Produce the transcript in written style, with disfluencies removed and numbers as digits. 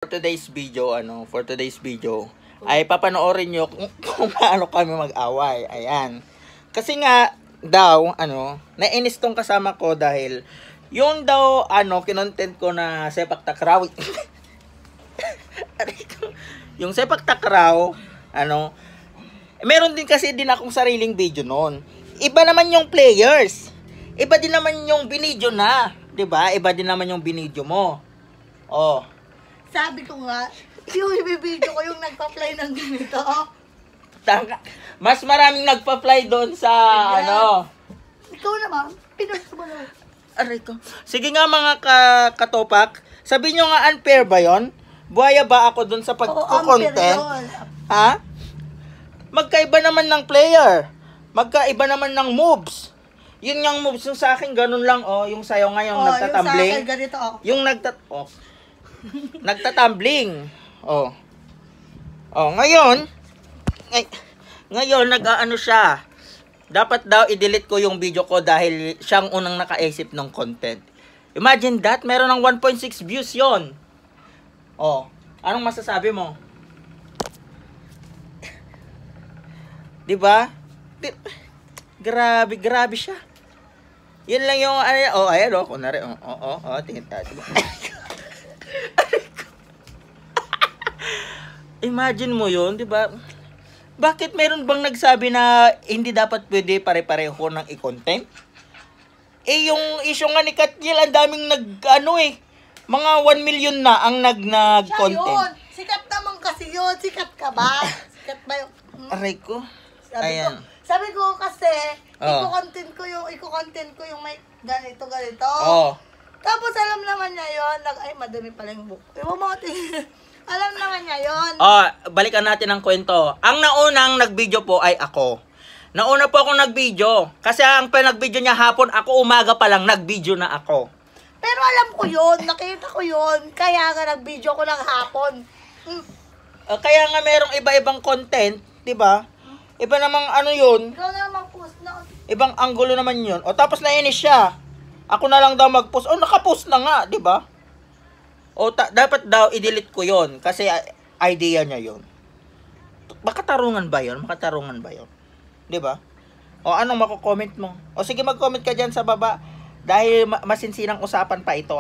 For today's video ay papanoorin nyo kung paano kami mag-away. Ayan. Kasi nga daw nainis tong kasama ko dahil yung daw kinontent ko na sepak takraw. Yung sepak takraw, meron din kasi din akong sariling video noon. Iba naman yung players. Iba din naman yung binidyo na, 'di ba? Iba din naman yung binidyo mo. Oh. Sabi ko nga, yung ibibidyo ko yung nagpa-fly ng ganito. Mas maraming nagpa-fly doon sa Ikaw naman, pinost mo na. Aray ko. Sige nga mga katopak, sabihin nyo nga unfair ba yon? Buhaya ba ako doon sa pag-content? Ha? Magkaiba naman ng player. Magkaiba naman ng moves. Yun yung moves yung sa akin, ganun lang yung sayo nga yung nagtatumbling. Yung sa akin ganito Yung nagtatumbling. Ngayon nag-aano siya. Dapat daw i-delete ko yung video ko dahil siyang unang nakaisip ng content. Imagine that, meron ng 1.6 views yon. Anong masasabi mo? 'Di ba? Grabe siya. Yun lang yung ayan kunwari tingin tayo. Imagine mo yun, 'di ba? Bakit meron bang nagsabi na hindi dapat pwede pare-pareho ng i-content? Yung issue nga ni Katniel, ang daming mga 1 million na ang nag-content. Siya yun. Sikat naman kasi yun. Sikat ka ba? Sikat ba yung... Aray ko. Sabi ko kasi, iko-content ko yung may ganito. Tapos alam naman niya yun. Ay, madami pala yung book. Alam naman niya yun. Balikan natin ang kwento. Ang naunang nag-video po ay ako. Nauna po akong nag-video. Kasi ang nag-video niya hapon, ako umaga pa lang nag-video na ako. Pero alam ko yun. Nakita ko yun. Kaya nga nag-video ko ng hapon. Kaya nga merong iba-ibang content, di ba? Iba namang yun. Ikaw na naman post na. Ibang anggulo naman yun. Tapos nainis siya. Ako na lang daw mag-post. Naka-post na nga, di ba? Dapat daw i-delete ko yon kasi idea niya yon. Makatarungan ba yon? 'Di ba? Anong mako-comment mo? Sige, mag-comment ka diyan sa baba dahil masinsinang usapan pa ito,